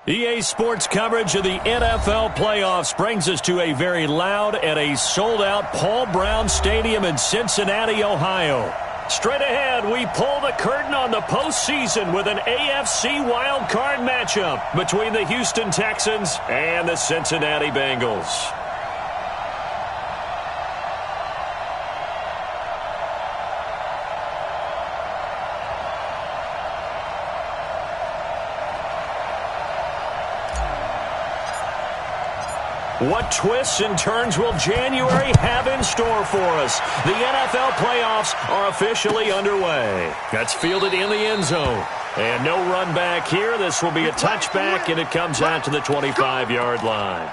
EA Sports coverage of the NFL playoffs brings us to a very loud and a sold-out Paul Brown Stadium in Cincinnati, Ohio. Straight ahead, we pull the curtain on the postseason with an AFC wildcard matchup between the Houston Texans and the Cincinnati Bengals. What twists and turns will January have in store for us? The NFL playoffs are officially underway. That's fielded in the end zone. And no run back here. This will be a touchback, and it comes out to the 25-yard line.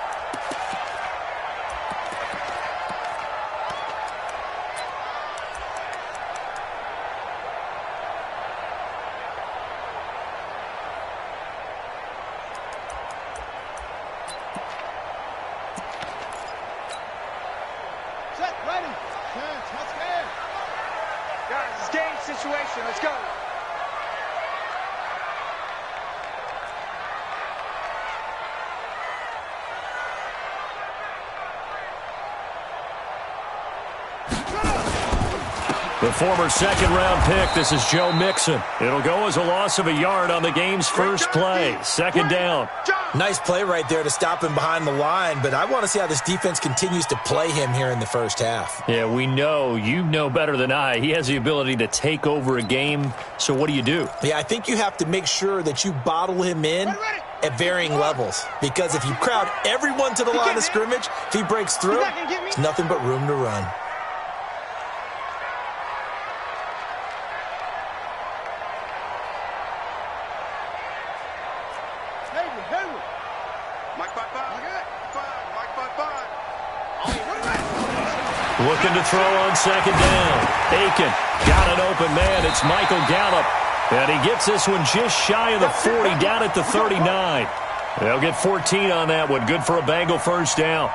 The former second-round pick, this is Joe Mixon. It'll go as a loss of a yard on the game's first play. Second down. Nice play right there to stop him behind the line, but I want to see how this defense continues to play him here in the first half. Yeah, we know. You know better than I. He has the ability to take over a game, so what do you do? Yeah, I think you have to make sure that you bottle him in at varying levels, because if you crowd everyone to the line of scrimmage, if he breaks through, there's nothing but room to run. Looking to throw on second down. Aiken got an open man. It's Michael Gallup. And he gets this one just shy of the 40, down at the 39. They'll get 14 on that one. Good for a Bengal first down.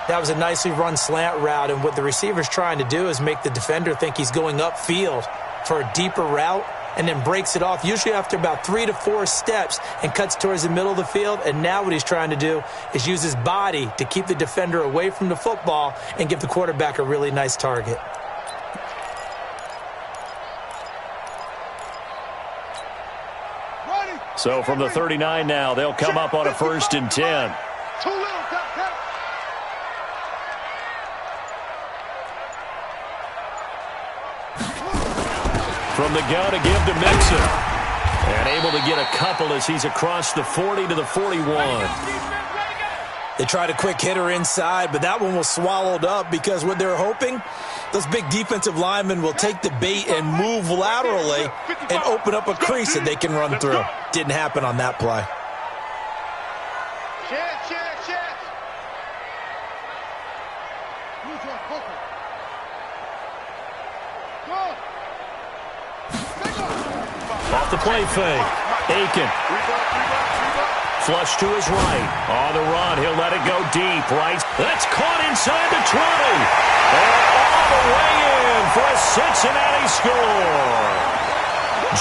That was a nicely run slant route, and what the receiver's trying to do is make the defender think he's going upfield for a deeper route, and then breaks it off, usually after about 3 to 4 steps, and cuts towards the middle of the field. And now what he's trying to do is use his body to keep the defender away from the football and give the quarterback a really nice target. So from the 39 now, they'll come up on a 1st and 10. From the gun to give to Mixon. And able to get a couple as he's across the 40 to the 41. They tried a quick hitter inside, but that one was swallowed up because what they're hoping, those big defensive linemen will take the bait and move laterally and open up a crease that they can run through. Didn't happen on that play. Off the play fake. Aiken. Flush to his right. On the run. He'll let it go deep. Right. That's caught inside the 20. And all the way in for a Cincinnati score.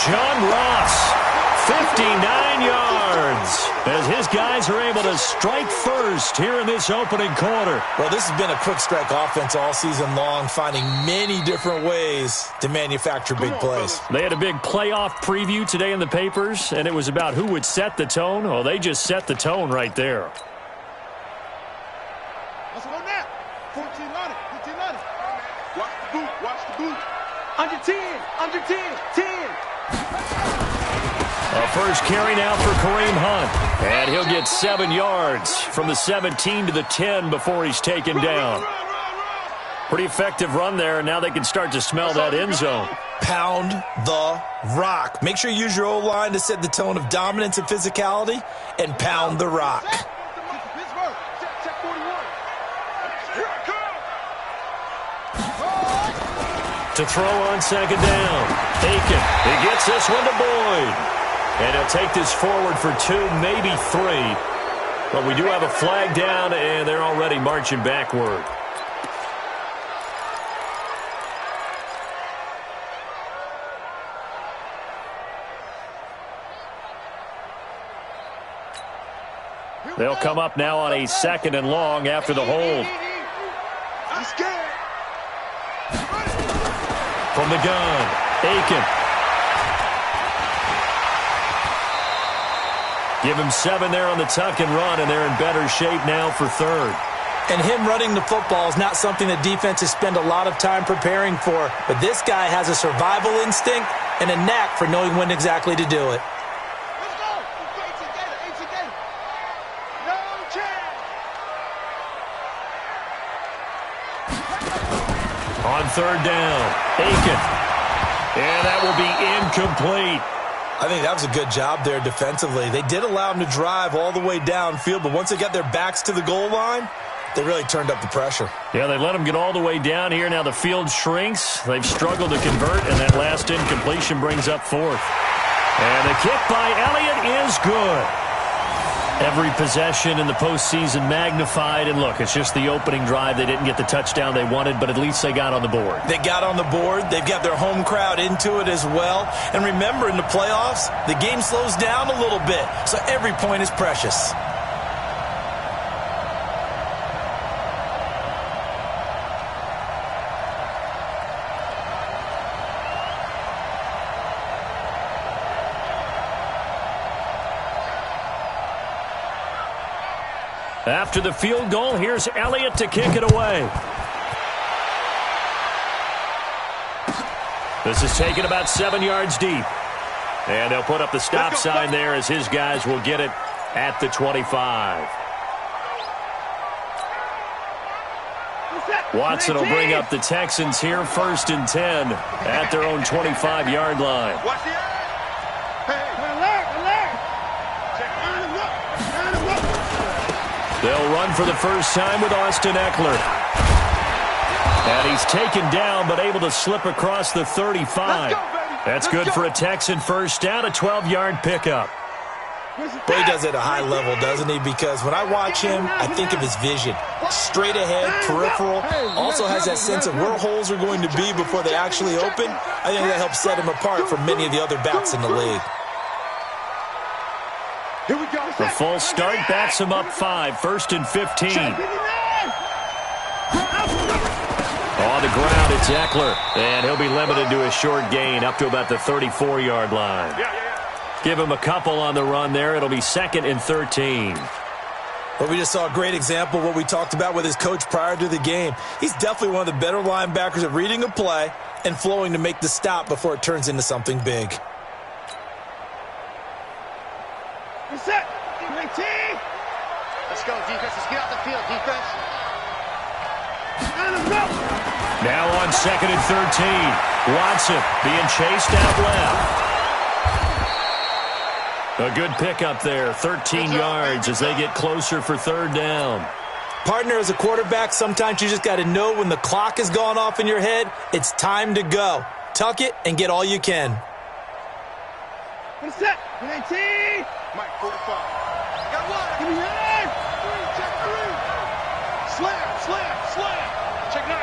John Ross, 59 yards, as his guys are able to strike first here in this opening quarter. Well, this has been a quick strike offense all season long, finding many different ways to manufacture big plays. They had a big playoff preview today in the papers, and it was about who would set the tone. Well, they just set the tone right there. Let's go now. 14 on it. 15 on it. Watch the boot. Watch the boot. Under 10. Under 10. 10. A first carry now for Kareem Hunt. And he'll get 7 yards from the 17 to the 10 before he's taken down. Pretty effective run there, and now they can start to smell that end zone. Pound the rock. Make sure you use your O-line to set the tone of dominance and physicality, and pound the rock. To throw on second down. Aiken. He gets this one to Boyd. And he'll take this forward for 2, maybe 3. But we do have a flag down, and they're already marching backward. They'll come up now on a 2nd and long after the hold. I'm scared. From the gun, Aiken. Give him 7 there on the tuck and run, and they're in better shape now for 3rd. And him running the football is not something that defenses spend a lot of time preparing for. But this guy has a survival instinct and a knack for knowing when exactly to do it. Let's go. Ain't together. No chance. On 3rd down, Aiken. And that will be incomplete. I think that was a good job there defensively. They did allow him to drive all the way downfield, but once they got their backs to the goal line, they really turned up the pressure. Yeah, they let him get all the way down here. Now the field shrinks. They've struggled to convert, and that last incompletion brings up 4th. And the kick by Elliott is good. Every possession in the postseason magnified. And look, it's just the opening drive. They didn't get the touchdown they wanted, but at least they got on the board. They got on the board. They've got their home crowd into it as well. And remember, in the playoffs, the game slows down a little bit, so every point is precious. After the field goal, here's Elliott to kick it away. This is taken about 7 yards deep. And they'll put up the stop sign there as his guys will get it at the 25. Watson will bring up the Texans here, 1st and 10 at their own 25-yard line. Watch the eye. Hey, alert. Check him up. They'll run for the first time with Austin Eckler. And he's taken down but able to slip across the 35. That's good for a Texan first down, a 12-yard pickup. But he does it at a high level, doesn't he? Because when I watch him, I think of his vision. Straight ahead, peripheral. Also has that sense of where holes are going to be before they actually open. I think that helps set him apart from many of the other backs in the league. Here we go. The full start backs him up 5, 1st and 15. On the ground, it's Eckler. And he'll be limited to a short gain up to about the 34-yard line. Give him a couple on the run there. It'll be 2nd and 13. But we just saw a great example of what we talked about with his coach prior to the game. He's definitely one of the better linebackers at reading a play and flowing to make the stop before it turns into something big. Reset. Let's go, defense. Let's get out the field, defense. Now on 2nd and 13. Watson being chased out left. A good pickup there, 13 yards as they get closer for 3rd down. Partner, as a quarterback, sometimes you just got to know when the clock has gone off in your head, it's time to go. Tuck it and get all you can. Reset. 19. Mike, 45. Got one. Give me your 3, check 3. Slam. Check 9.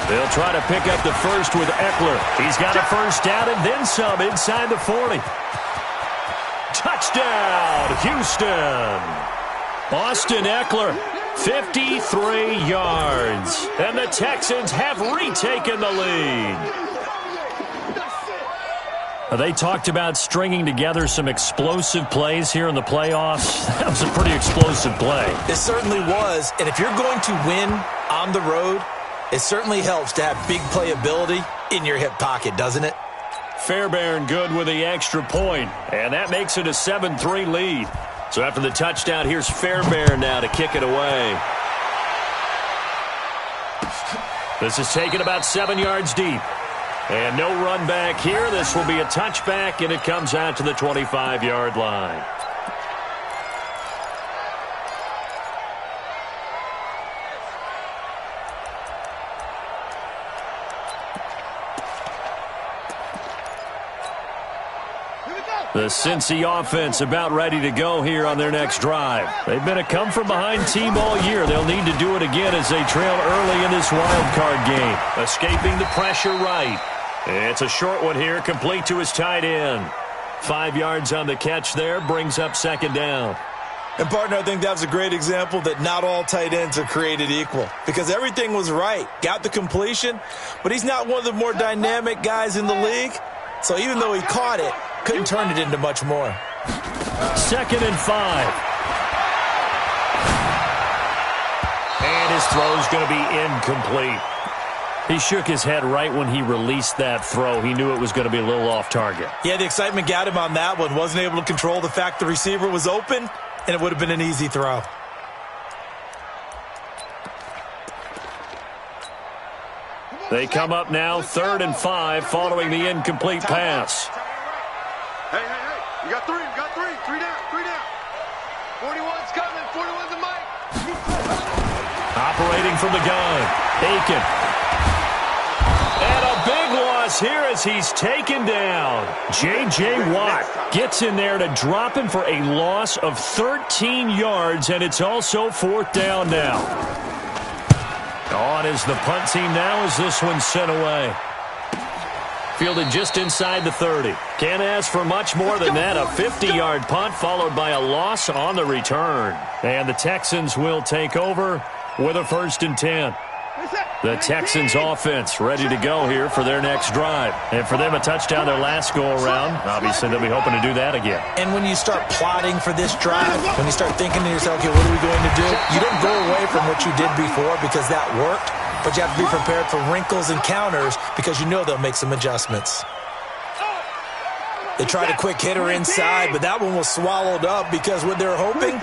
They'll try to pick up the first with Eckler. He's got a first down and then some inside the 40. Touchdown, Houston. Austin Eckler, 53 yards. And the Texans have retaken the lead. They talked about stringing together some explosive plays here in the playoffs. That was a pretty explosive play. It certainly was. And if you're going to win on the road, it certainly helps to have big playability in your hip pocket, doesn't it? Fairbairn good with the extra point, and that makes it a 7-3 lead. So after the touchdown, here's Fairbairn now to kick it away. This is taken about 7 yards deep. And no run back here. This will be a touchback, and it comes out to the 25-yard line. The Cincy offense about ready to go here on their next drive. They've been a come-from-behind team all year. They'll need to do it again as they trail early in this wild card game. Escaping the pressure right. It's a short one here, complete to his tight end. 5 yards on the catch there, brings up second down. And, partner, I think that was a great example that not all tight ends are created equal because everything was right. Got the completion, but he's not one of the more dynamic guys in the league. So even though he caught it, couldn't turn it into much more. 2nd and 5. And his throw's going to be incomplete. He shook his head right when he released that throw. He knew it was going to be a little off target. Yeah, the excitement got him on that one. Wasn't able to control the fact the receiver was open, and it would have been an easy throw. They come up now, 3rd and 5, following the incomplete pass. Hey, you got 3, you got 3. 3 down, 3 down. 41's coming, 41's a mic. Operating from the gun, Aiken. And a big loss here as he's taken down. J.J. Watt gets in there to drop him for a loss of 13 yards, and it's also 4th down now. On is the punt team now as this one's sent away. Fielded just inside the 30. Can't ask for much more than that. A 50-yard punt followed by a loss on the return. And the Texans will take over with a 1st and 10. The Texans offense ready to go here for their next drive. And for them, a touchdown their last go-around. Obviously, they'll be hoping to do that again. And when you start plotting for this drive, when you start thinking to yourself, okay, what are we going to do? You don't go away from what you did before because that worked, but you have to be prepared for wrinkles and counters because you know they'll make some adjustments. They tried a quick hitter inside, but that one was swallowed up because what they're hoping,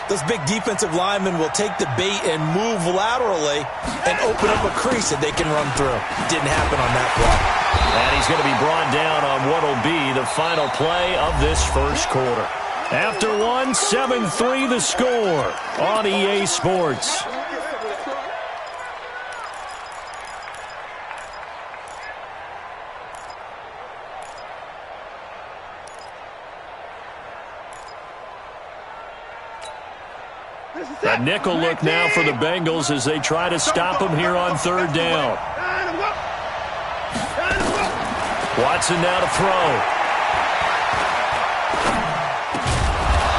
those big defensive linemen will take the bait and move laterally and open up a crease that they can run through. Didn't happen on that play. And he's going to be brought down on what will be the final play of this first quarter. After one, 7-3 the score on EA Sports. A nickel look now for the Bengals as they try to stop him here on 3rd down. Watson now to throw.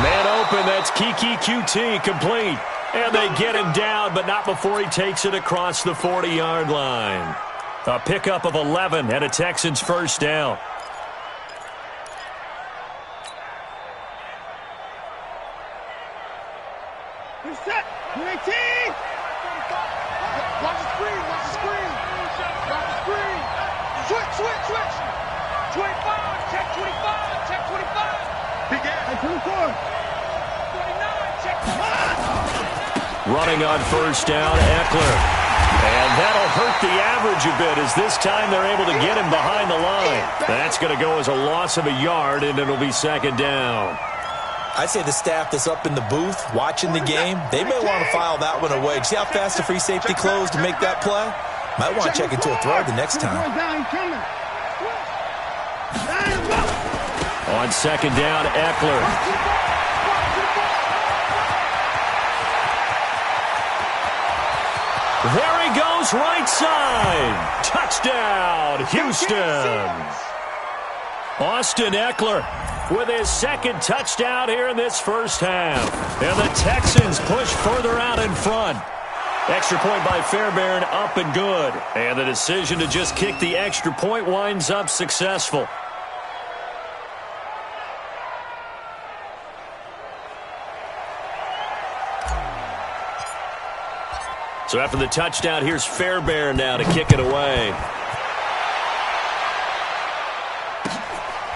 Man open, that's Kiki QT complete. And they get him down, but not before he takes it across the 40-yard line. A pickup of 11 and a Texans 1st down. Set. 19. Watch the screen. Watch the screen. Watch the screen. Switch. 25. Check 25. Check 25. Big ass. 24. 49. Check 25. Running on 1st down, Eckler. And that'll hurt the average a bit as this time they're able to get him behind the line. That's going to go as a loss of a yard, and it'll be 2nd down. I'd say the staff that's up in the booth watching the game, they may want to file that one away. See how fast the free safety closed to make that play? Might want to check into a throw the next time. On 2nd down, Eckler. There he goes, right side. Touchdown, Houston. Austin Eckler with his 2nd touchdown here in this first half. And the Texans push further out in front. Extra point by Fairbairn, up and good. And the decision to just kick the extra point winds up successful. So after the touchdown, here's Fairbairn now to kick it away.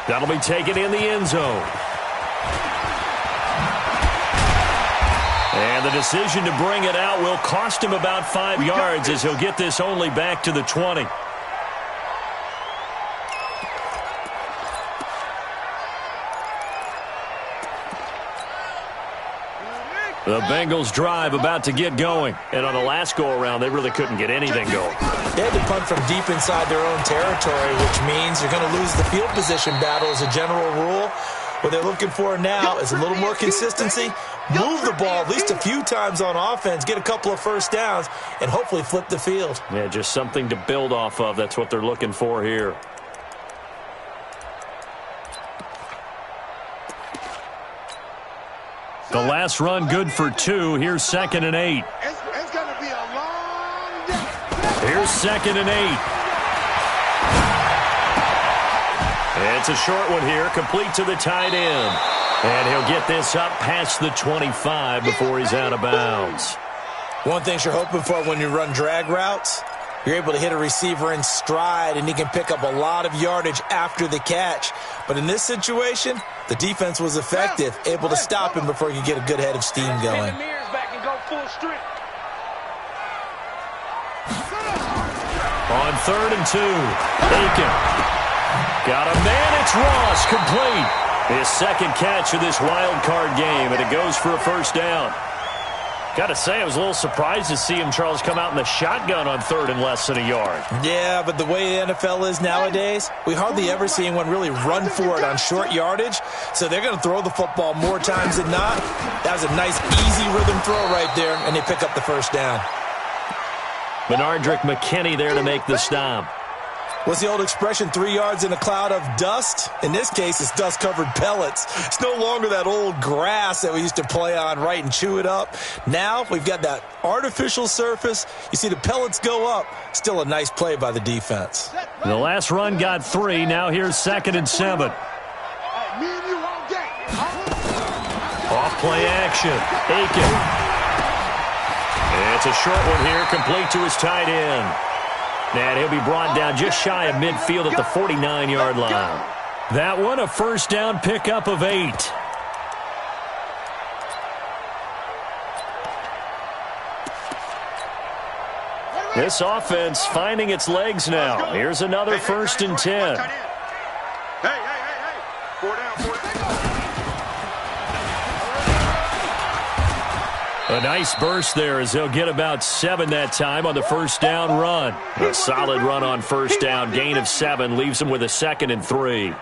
That'll be taken in the end zone. And the decision to bring it out will cost him about 5 yards as he'll get this only back to the 20. The Bengals drive about to get going. And on the last go-around, they really couldn't get anything going. They had to punt from deep inside their own territory, which means you're going to lose the field position battle as a general rule. What they're looking for now is a little more consistency, move the ball at least a few times on offense, get a couple of 1st downs, and hopefully flip the field. Yeah, just something to build off of. That's what they're looking for here. last run good for 2. Here's 2nd and 8. It's going to be a long day. Here's 2nd and 8. It's a short one here, complete to the tight end. And he'll get this up past the 25 before he's out of bounds. One thing you're hoping for when you run drag routes, you're able to hit a receiver in stride, and he can pick up a lot of yardage after the catch. But in this situation, the defense was effective, able to stop him before he could get a good head of steam going. On 3rd and 2, Aiken. Got a man, it's Ross, complete. His second catch of this wild card game, and it goes for a first down. Got to say, I was a little surprised to see him, Charles, come out in the shotgun on 3rd and less than a yard. Yeah, but the way the NFL is nowadays, we hardly ever see anyone really run for it on short yardage, so they're going to throw the football more times than not. That was a nice, easy rhythm throw right there, and they pick up the first down. Benardrick McKinney there to make the stop. What's the old expression, 3 yards in a cloud of dust? In this case, it's dust-covered pellets. It's no longer that old grass that we used to play on, right, and chew it up. Now we've got that artificial surface. You see the pellets go up. Still a nice play by the defense. The last run got 3. Now here's 2nd and 7. Off play action. Aiken. It's a short one here, complete to his tight end. And he'll be brought down just shy of midfield at the 49-yard line. That one, a first down pickup of 8. This offense finding its legs now. Here's another 1st and 10. Hey. 4 down. A nice burst there as they'll get about 7 that time on the first down run. A solid run on first down. Gain of 7 leaves them with a 2nd and 3.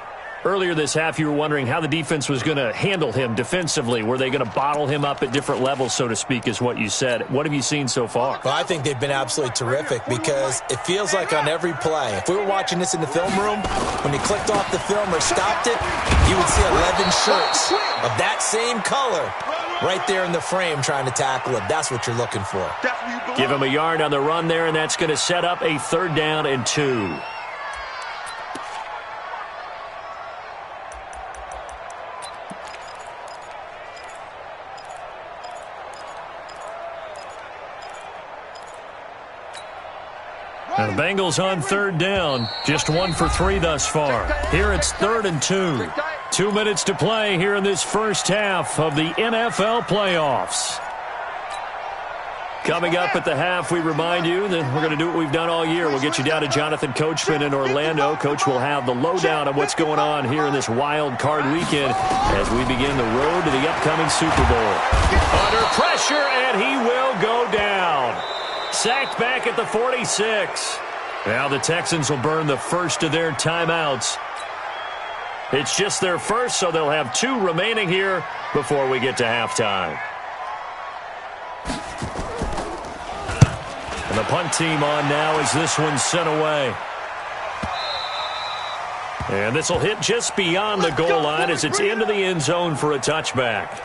Earlier this half, you were wondering how the defense was going to handle him defensively. Were they going to bottle him up at different levels, so to speak, is what you said. What have you seen so far? Well, I think they've been absolutely terrific because it feels like on every play, if we were watching this in the film room, when he clicked off the film or stopped it, you would see 11 shirts of that same color right there in the frame trying to tackle it. That's what you're looking for. Give him a yard on the run there, and that's going to set up a 3rd down and 2. Now the Bengals on 3rd down. Just 1 for 3 thus far. Here it's 3rd and 2. 2 minutes to play here in this first half of the NFL playoffs. Coming up at the half, we remind you that we're going to do what we've done all year. We'll get you down to Jonathan Coachman in Orlando. Coach will have the lowdown of what's going on here in this wild card weekend as we begin the road to the upcoming Super Bowl. Under pressure, and he will go down. Sacked back at the 46. Now the Texans will burn the first of their timeouts. It's just their first, so they'll have 2 remaining here before we get to halftime. And the punt team on now as this one's sent away. And this will hit just beyond the goal line as it's into the end zone for a touchback.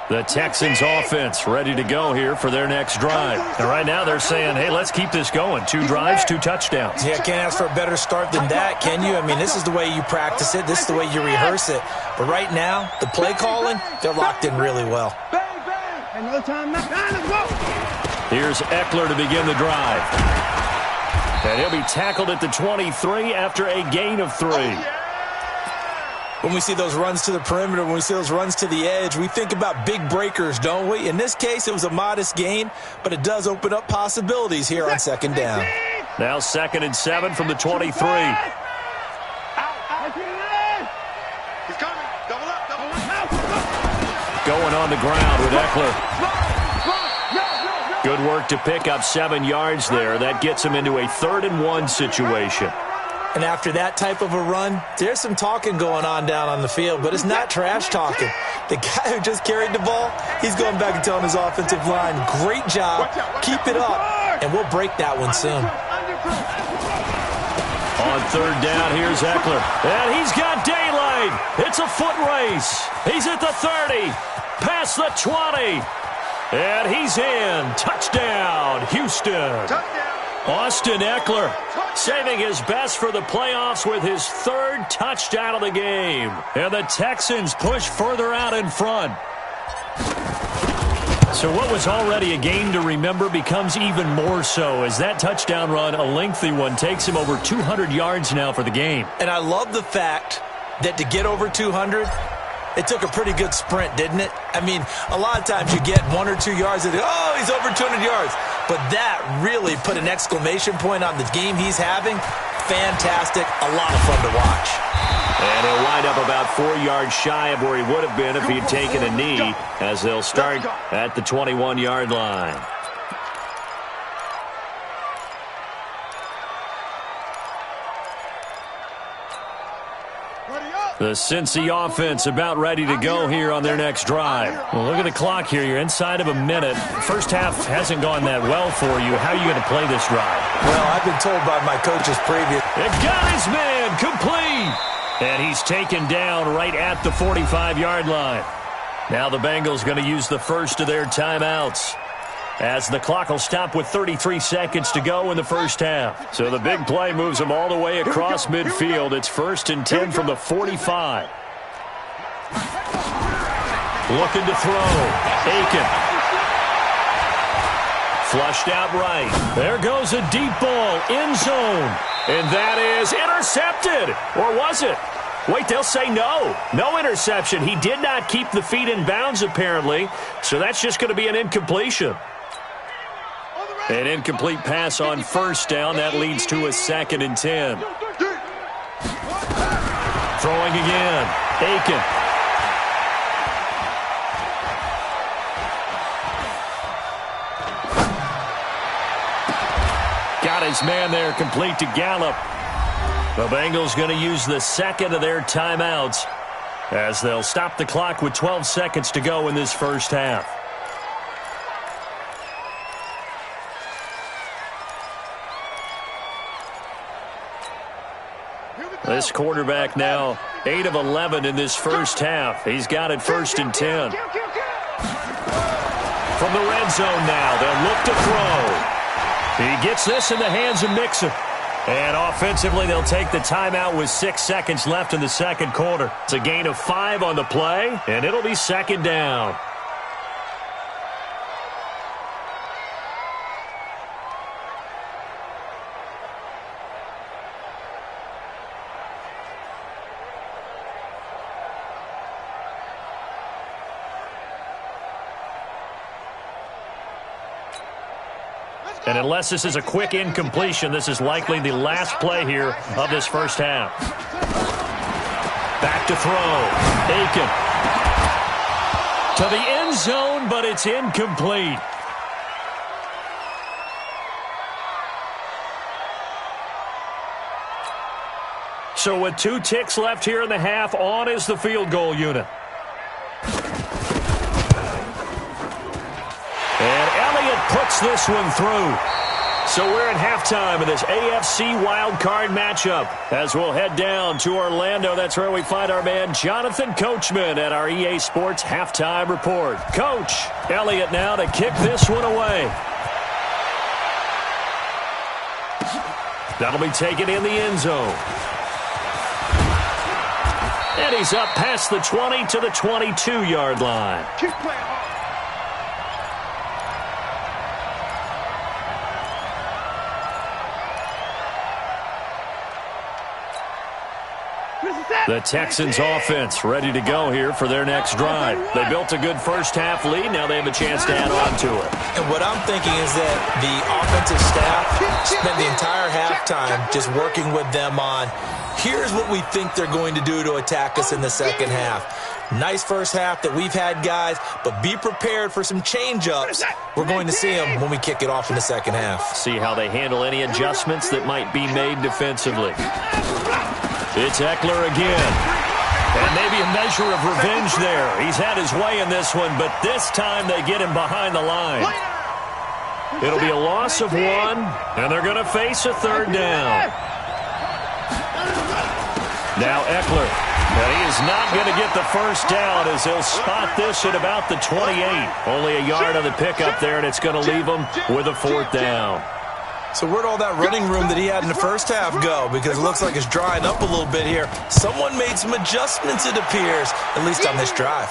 The Texans offense ready to go here for their next drive. And right now they're saying, hey, let's keep this going. 2 drives, 2 touchdowns. Yeah, can't ask for a better start than that, can you? I mean, this is the way you practice it. This is the way you rehearse it. But right now, the play calling, they're locked in really well. Here's Eckler to begin the drive. And he'll be tackled at the 23 after a gain of 3. When we see those runs to the perimeter, when we see those runs to the edge, we think about big breakers, don't we? In this case, it was a modest gain, but it does open up possibilities here on 2nd down. Now 2nd and 7 from the 23. He's coming. Double up. Going on the ground with Eckler. Good work to pick up 7 yards there. That gets him into a 3rd and 1 situation. And after that type of a run, there's some talking going on down on the field, but it's not trash talking. The guy who just carried the ball, he's going back and telling his offensive line, great job, keep it up, and we'll break that one soon. On third down, here's Eckler. And he's got daylight. It's a foot race. He's at the 30. Past the 20. And he's in. Touchdown, Houston. Austin Eckler saving his best for the playoffs with his third touchdown of the game. And the Texans push further out in front. So what was already a game to remember becomes even more so as that touchdown run, a lengthy one, takes him over 200 yards now for the game. And I love the fact that to get over 200, it took a pretty good sprint, didn't it? I mean, a lot of times you get 1 or 2 yards and, oh, he's over 200 yards. But that really put an exclamation point on the game he's having. Fantastic. A lot of fun to watch. And he'll wind up about 4 yards shy of where he would have been if he'd taken a knee, as they'll start at the 21-yard line. The Cincy offense about ready to go here on their next drive. Well, look at the clock here. You're inside of a minute. First half hasn't gone that well for you. How are you going to play this drive? Well, I've been told by my coaches previous. It got his man complete. And he's taken down right at the 45-yard line. Now the Bengals going to use the first of their timeouts, as the clock will stop with 33 seconds to go in the first half. So the big play moves them all the way across midfield. It's 1st and 10 from the 45. Looking to throw. Aiken. Flushed out right. There goes a deep ball. End zone. And that is intercepted. Or was it? Wait, they'll say no. No interception. He did not keep the feet in bounds, apparently. So that's just going to be an incompletion. An incomplete pass on first down. That leads to a 2nd and 10. Throwing again. Aiken. Got his man there, complete to Gallup. The Bengals going to use the second of their timeouts, as they'll stop the clock with 12 seconds to go in this first half. This quarterback now 8 of 11 in this first half. He's got it 1st and 10. From the red zone now, they'll look to throw. He gets this in the hands of Mixon. And offensively, they'll take the timeout with 6 seconds left in the second quarter. It's a gain of 5 on the play, and it'll be 2nd down. And unless this is a quick incompletion, this is likely the last play here of this first half. Back to throw. Aiken. To the end zone, but it's incomplete. So with 2 ticks left here in the half, on is the field goal unit. Puts this one through. So we're at halftime of this AFC wildcard matchup, as we'll head down to Orlando. That's where we find our man Jonathan Coachman at our EA Sports Halftime Report. Coach, Elliott now to kick this one away. That'll be taken in the end zone. And he's up past the 20 to the 22-yard line. Keep playing hard. The Texans offense ready to go here for their next drive. They built a good first half lead. Now they have a chance to add on to it. And what I'm thinking is that the offensive staff spent the entire halftime just working with them on, here's what we think they're going to do to attack us in the second half. Nice first half that we've had, guys, but be prepared for some change-ups. We're going to see them when we kick it off in the second half. See how they handle any adjustments that might be made defensively. It's Eckler again. And maybe a measure of revenge there. He's had his way in this one, but this time they get him behind the line. It'll be a loss of 1, and they're going to face a 3rd down. Now Eckler. And he is not going to get the first down as they'll spot this at about the 28. Only a yard on the pickup there, and it's going to leave them with a 4th down. So where'd all that running room that he had in the first half go? Because it looks like it's drying up a little bit here. Someone made some adjustments, it appears, at least on this drive.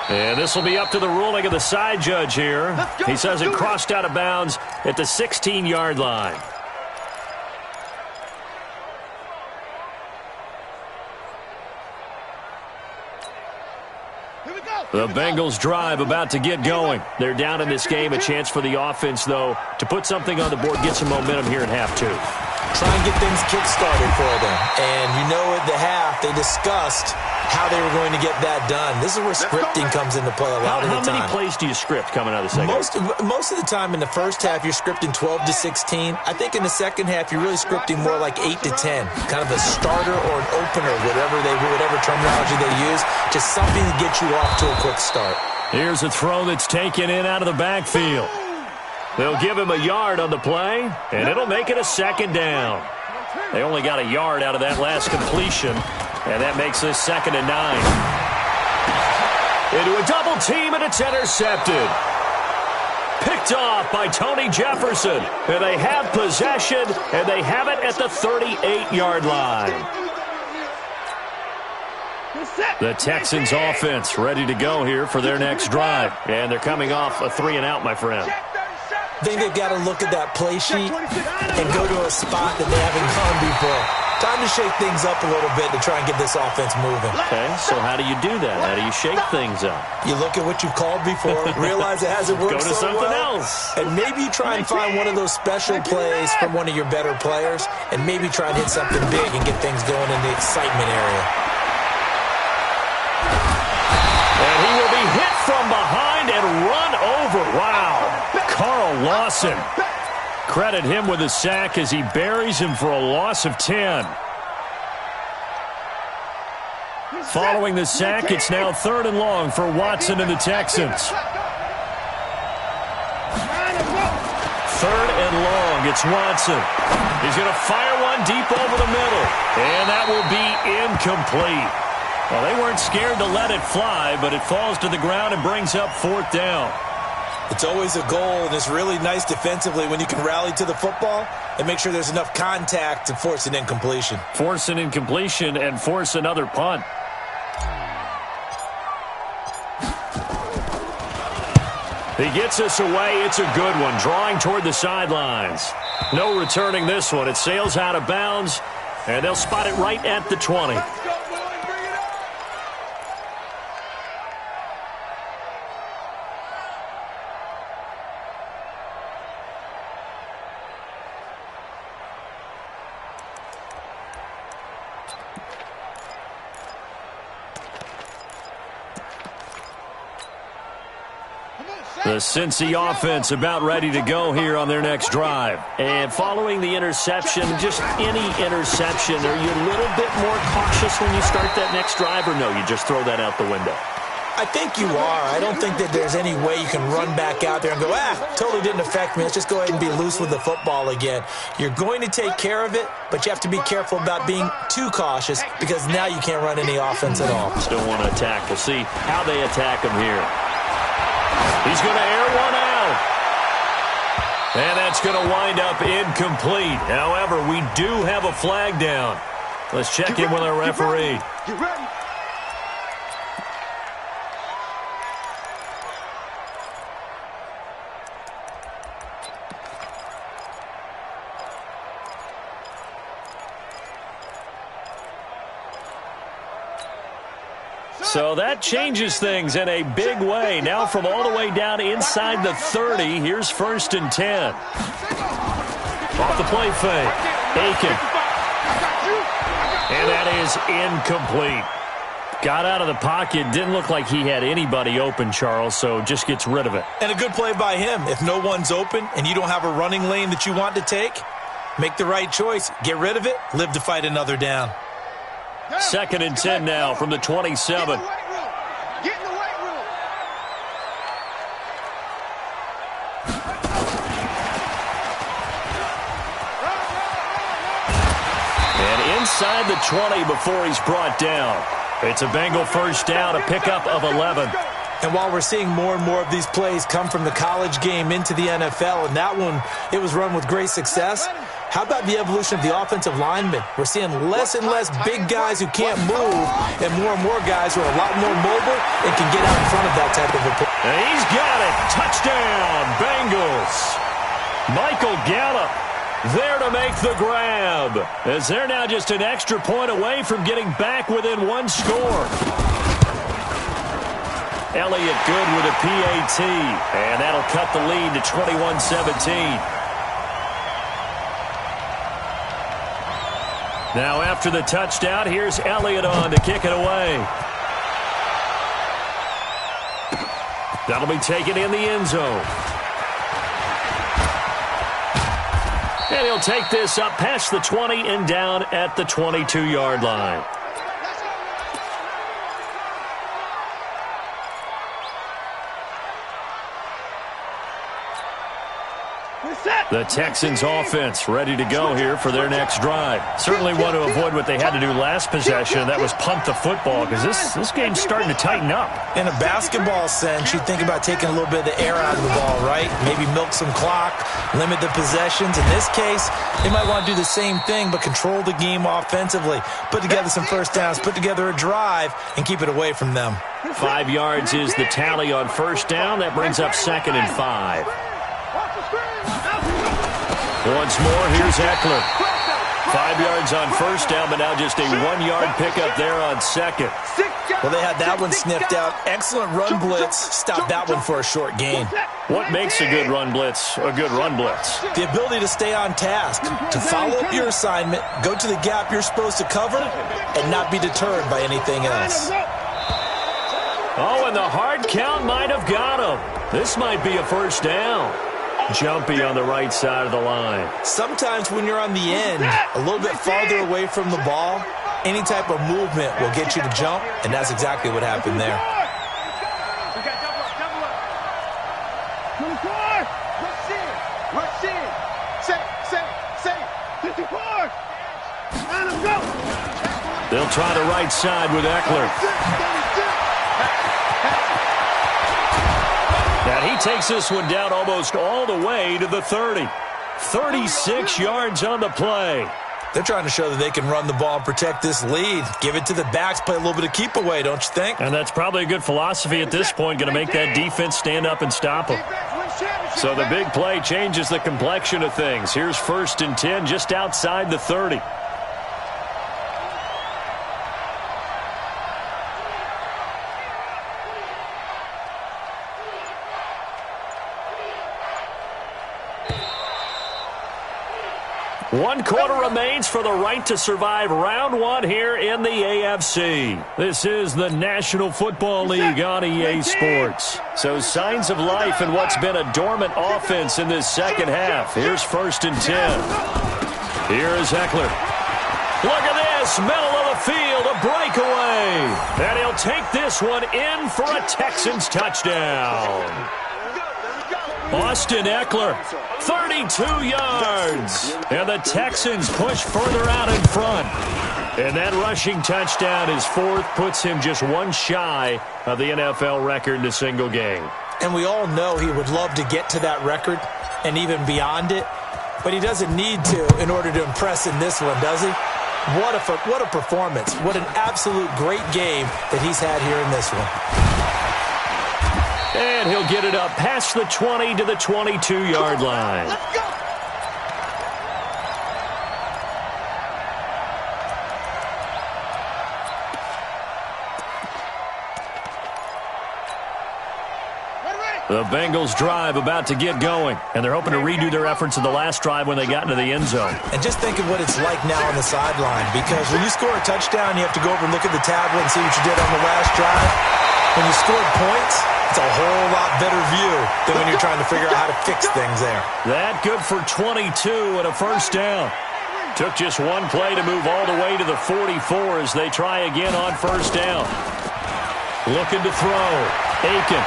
And this will be up to the ruling of the side judge here. He says it crossed out of bounds at the 16-yard line. The Bengals drive about to get going. They're down in this game. A chance for the offense, though, to put something on the board, get some momentum here in half 2. Try and get things kick-started for them. And you know at the half, they discussed how they were going to get that done. This is where scripting comes into play a lot of the time. How many plays do you script coming out of the second half? Most of the time in the first half, you're scripting 12 to 16. I think in the second half, you're really scripting more like 8 to 10. Kind of a starter or an opener, whatever terminology they use. Just something to get you off to a quick start. Here's a throw that's taken in out of the backfield. They'll give him a yard on the play, and it'll make it a 2nd down. They only got a yard out of that last completion, and that makes this 2nd and 9. Into a double team, and it's intercepted. Picked off by Tony Jefferson. And they have possession, and they have it at the 38-yard line. The Texans offense ready to go here for their next drive. And they're coming off a 3-and-out, my friend. I think they've got to look at that play sheet and go to a spot that they haven't gone before. Time to shake things up a little bit to try and get this offense moving. Okay, so how do you do that? How do you shake things up? You look at what you've called before, realize it hasn't worked so well. Go to something else. And maybe you try and find one of those special plays from one of your better players, and maybe try and hit something big and get things going in the excitement area. And he will be hit from behind and run over. Wow. Carl Lawson. Credit him with a sack as he buries him for a loss of 10. Following the sack, it's now 3rd and long for Watson and the Texans. 3rd and long. It's Watson. He's going to fire one deep over the middle. And that will be incomplete. Well, they weren't scared to let it fly, but it falls to the ground and brings up 4th down. It's always a goal, and it's really nice defensively when you can rally to the football and make sure there's enough contact to force an incompletion. Force an incompletion and force another punt. He gets us away. It's a good one. Drawing toward the sidelines. No returning this one. It sails out of bounds, and they'll spot it right at the 20. The Cincy offense about ready to go here on their next drive. And following the interception, just any interception, are you a little bit more cautious when you start that next drive, or no, you just throw that out the window? I think you are. I don't think that there's any way you can run back out there and go, totally didn't affect me. Let's just go ahead and be loose with the football again. You're going to take care of it, but you have to be careful about being too cautious because now you can't run any offense at all. Still want to attack. We'll see how they attack him here. He's going to air one out. And that's going to wind up incomplete. However, we do have a flag down. Let's check in with our referee. Get ready. So that changes things in a big way. Now from all the way down inside the 30, here's 1st and 10. Off the play fake. Aiken. And that is incomplete. Got out of the pocket. Didn't look like he had anybody open, Charles, so just gets rid of it. And a good play by him. If no one's open and you don't have a running lane that you want to take, make the right choice. Get rid of it. Live to fight another down. 2nd and 10 now from the 27. Get in the weight room. And inside the 20 before he's brought down. It's a Bengal first down, a pickup of 11. And while we're seeing more and more of these plays come from the college game into the NFL, and that one, it was run with great success, how about the evolution of the offensive linemen? We're seeing less and less big guys who can't move and more guys who are a lot more mobile and can get out in front of that type of a play. And he's got it. Touchdown, Bengals. Michael Gallup there to make the grab, as they're now just an extra point away from getting back within one score. Elliott good with a PAT, and that'll cut the lead to 21-17. Now after the touchdown, here's Elliott on to kick it away. That'll be taken in the end zone. And he'll take this up past the 20 and down at the 22-yard line. The Texans offense ready to go here for their next drive. Certainly want to avoid what they had to do last possession. That was punt the football, because this game's starting to tighten up. In a basketball sense, you think about taking a little bit of the air out of the ball, right? Maybe milk some clock, limit the possessions. In this case, they might want to do the same thing, but control the game offensively. Put together some first downs, put together a drive, and keep it away from them. 5 yards is the tally on first down. That brings up 2nd and 5. Once more, here's Eckler. 5 yards on first down, but now just a 1-yard pickup there on second. Well, they had that one sniffed out. Excellent run blitz. Stopped that one for a short gain. What makes a good run blitz a good run blitz? The ability to stay on task, to follow up your assignment, go to the gap you're supposed to cover, and not be deterred by anything else. Oh, and the hard count might have got him. This might be a first down. Jumpy on the right side of the line. Sometimes when you're on the end, a little bit farther away from the ball, any type of movement will get you to jump, and that's exactly what happened there. They'll try the right side with Eckler. And he takes this one down almost all the way to the 30. 36 yards on the play. They're trying to show that they can run the ball and protect this lead. Give it to the backs, play a little bit of keep away, don't you think? And that's probably a good philosophy at this point, going to make that defense stand up and stop them. So the big play changes the complexion of things. Here's 1st and 10 just outside the 30. One quarter remains for the right to survive round one here in the AFC. This is the National Football League on EA Sports. So signs of life in what's been a dormant offense in this second half. Here's 1st and 10. Here is Eckler. Look at this, middle of the field, a breakaway. And he'll take this one in for a Texans touchdown. Austin Eckler, 32 yards. And the Texans push further out in front. And that rushing touchdown is 4th, puts him just one shy of the NFL record in a single game. And we all know he would love to get to that record and even beyond it. But he doesn't need to in order to impress in this one, does he? What a performance. What an absolute great game that he's had here in this one. And he'll get it up past the 20 to the 22-yard line. Let's go. The Bengals drive about to get going, and they're hoping to redo their efforts in the last drive when they got into the end zone. And just think of what it's like now on the sideline, because when you score a touchdown, you have to go over and look at the tablet and see what you did on the last drive. When you scored points, it's a whole lot better view than when you're trying to figure out how to fix things there. That good for 22 and a first down. Took just one play to move all the way to the 44 as they try again on first down. Looking to throw. Aiken.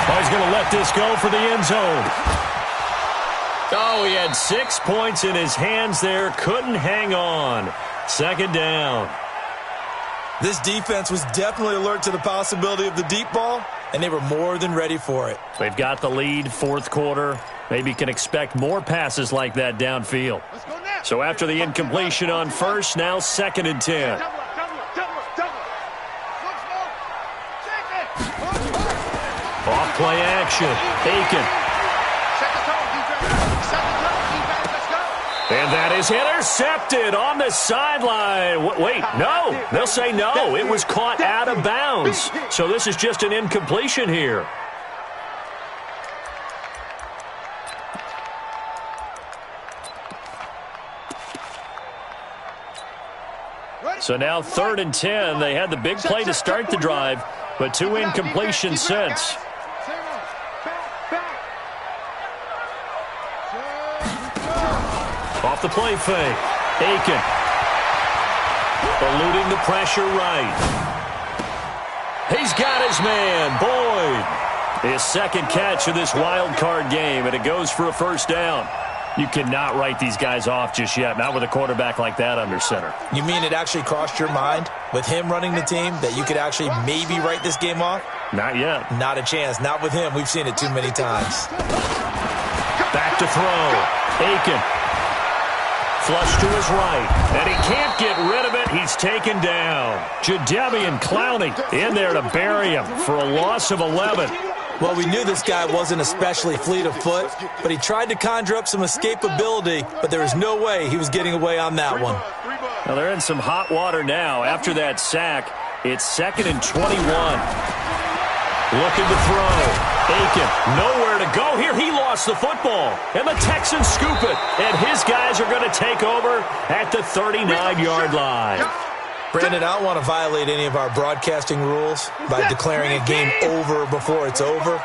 Oh, he's going to let this go for the end zone. Oh, he had 6 points in his hands there. Couldn't hang on. Second down. This defense was definitely alert to the possibility of the deep ball, and they were more than ready for it. They've got the lead, fourth quarter. Maybe can expect more passes like that downfield. So after the incompletion on first, now 2nd and 10. Off play action. Aiken. And that is intercepted on the sideline. Wait, no. They'll say no. It was caught out of bounds. So this is just an incompletion here. So now 3rd and 10. They had the big play to start the drive, but 2 incompletions since. Off the play fake. Aiken. Eluding the pressure right. He's got his man, Boyd. His 2nd catch of this wild card game, and it goes for a first down. You cannot write these guys off just yet, not with a quarterback like that under center. You mean it actually crossed your mind with him running the team that you could actually maybe write this game off? Not yet. Not a chance. Not with him. We've seen it too many times. Back to throw. Aiken. Flush to his right, and he can't get rid of it. He's taken down. Jadeveon Clowney in there to bury him for a loss of 11. Well, we knew this guy wasn't especially fleet of foot, but he tried to conjure up some escapability, but there was no way he was getting away on that one. Now they're in some hot water now. After that sack, it's 2nd and 21. Looking to throw. Aiken, nowhere to go here. He lost the football, and the Texans scoop it. And his guys are going to take over at the 39-yard line. Brandon, I don't want to violate any of our broadcasting rules by declaring a game over before it's over,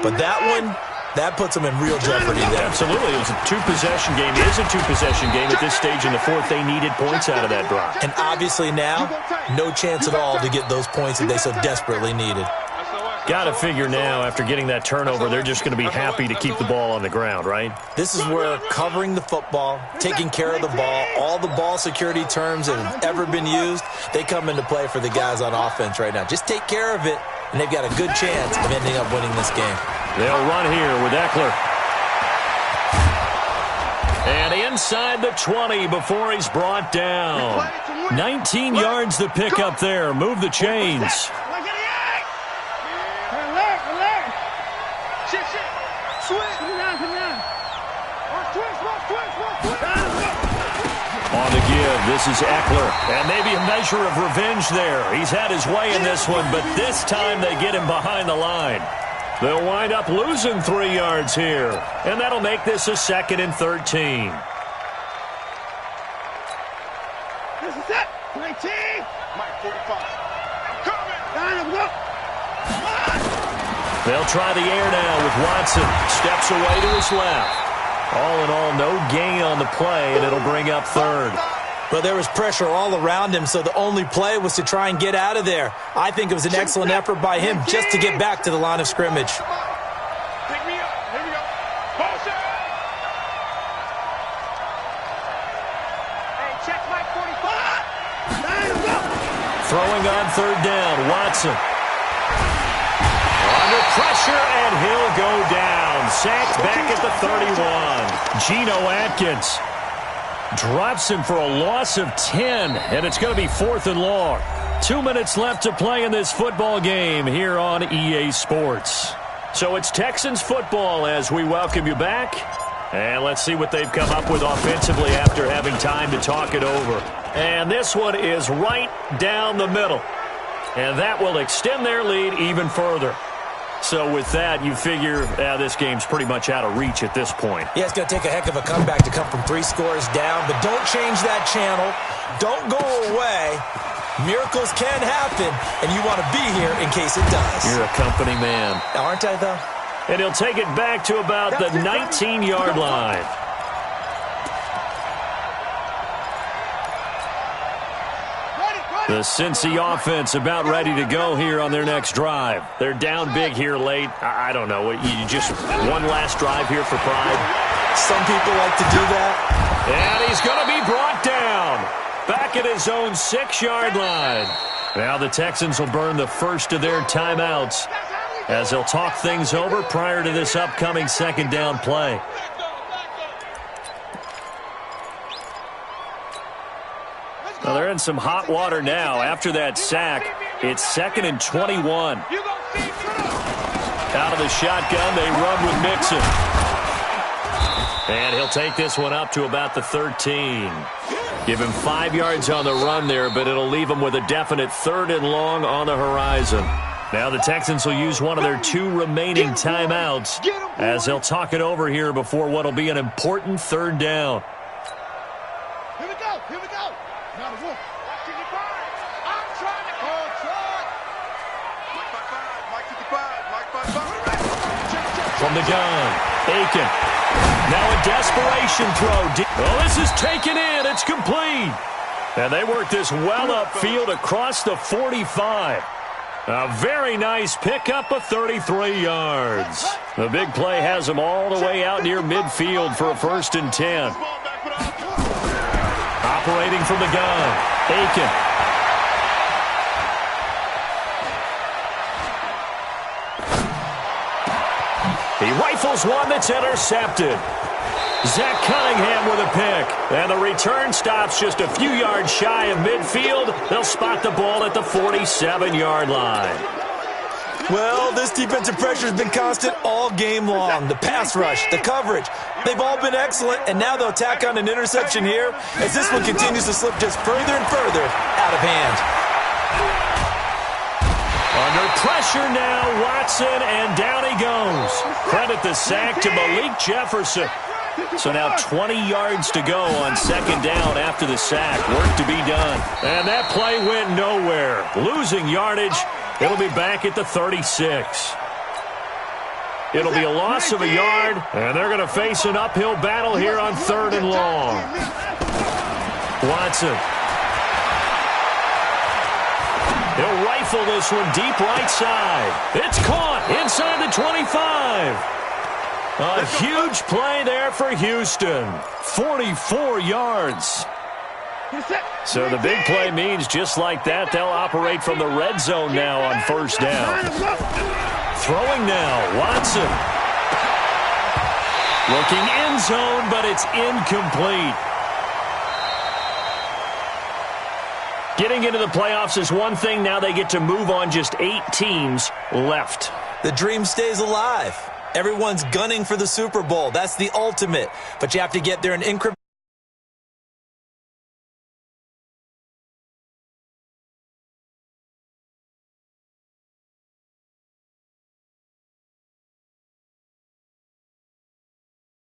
but that one, that puts them in real jeopardy there. Absolutely. It was a 2-possession game. It is a 2-possession game at this stage in the fourth. They needed points out of that drive. And obviously now, no chance at all to get those points that they so desperately needed. Got to figure now, after getting that turnover, they're just going to be happy to keep the ball on the ground, right? This is where covering the football, taking care of the ball, all the ball security terms that have ever been used, they come into play for the guys on offense right now. Just take care of it, and they've got a good chance of ending up winning this game. They'll run here with Eckler. And inside the 20 before he's brought down. 19 yards to pick up there. Move the chains. On the give, this is Eckler. And maybe a measure of revenge there. He's had his way in this one, but this time they get him behind the line. They'll wind up losing 3 yards here. And that'll make this a 2nd and 13. This is it. 19. Mike 45. I'm coming. Line up. They'll try the air now with Watson. Steps away to his left. All in all, no gain on the play, and it'll bring up 3rd. Well, there was pressure all around him, so the only play was to try and get out of there. I think it was an excellent effort by him just to get back to the line of scrimmage. Pick me up. Here we go. Motion. Hey, check Mike 45. Throwing on 3rd down, Watson. Under pressure, and he'll go down. Sacked back at the 31. Geno Atkins drops him for a loss of 10, and it's going to be 4th and long. 2 minutes left to play in this football game here on EA Sports. So it's Texans football as we welcome you back. And let's see what they've come up with offensively after having time to talk it over. And this one is right down the middle. And that will extend their lead even further. So with that, you figure this game's pretty much out of reach at this point. Yeah, it's going to take a heck of a comeback to come from 3 scores down, but don't change that channel. Don't go away. Miracles can happen, and you want to be here in case it does. You're a company man. Aren't I, though? And he'll take it back to about the 19-yard line. The Cincy offense about ready to go here on their next drive. They're down big here late. I don't know. You just one last drive here for pride? Some people like to do that. And he's going to be brought down. Back at his own 6-yard line. Now the Texans will burn the first of their timeouts as they'll talk things over prior to this upcoming second down play. Well, they're in some hot water now. After that sack, it's 2nd and 21. Out of the shotgun, they run with Mixon. And he'll take this one up to about the 13. Give him 5 yards on the run there, but it'll leave him with a definite 3rd and long on the horizon. Now the Texans will use one of their 2 remaining timeouts as they'll talk it over here before what will be an important 3rd down. Here we go. Here we go. Now the wolf. I'm trying to go. Mike 55. From the gun, Aiken. Now a desperation throw. Oh, this is taken in. It's complete. And they work this well upfield across the 45. A very nice pickup of 33 yards. The big play has them all the way out near midfield for a 1st and 10. Operating from the gun, Aiken. He rifles one that's intercepted. Zach Cunningham with a pick. And the return stops just a few yards shy of midfield. They'll spot the ball at the 47-yard line. Well, this defensive pressure has been constant all game long. The pass rush, the coverage, they've all been excellent, and now they'll tack on an interception here as this one continues to slip just further and further out of hand. Under pressure now, Watson, and down he goes. Credit the sack to Malik Jefferson. So now 20 yards to go on 2nd down after the sack. Work to be done. And that play went nowhere. Losing yardage. It'll be back at the 36. It'll be a loss of a yard, and they're going to face an uphill battle here on 3rd and long. Watson. He'll rifle this one deep right side. It's caught inside the 25. A huge play there for Houston. 44 yards. So the big play means just like that, they'll operate from the red zone now on 1st down. Throwing now, Watson. Looking end zone, but it's incomplete. Getting into the playoffs is one thing. Now they get to move on just 8 teams left. The dream stays alive. Everyone's gunning for the Super Bowl. That's the ultimate. But you have to get there in increments.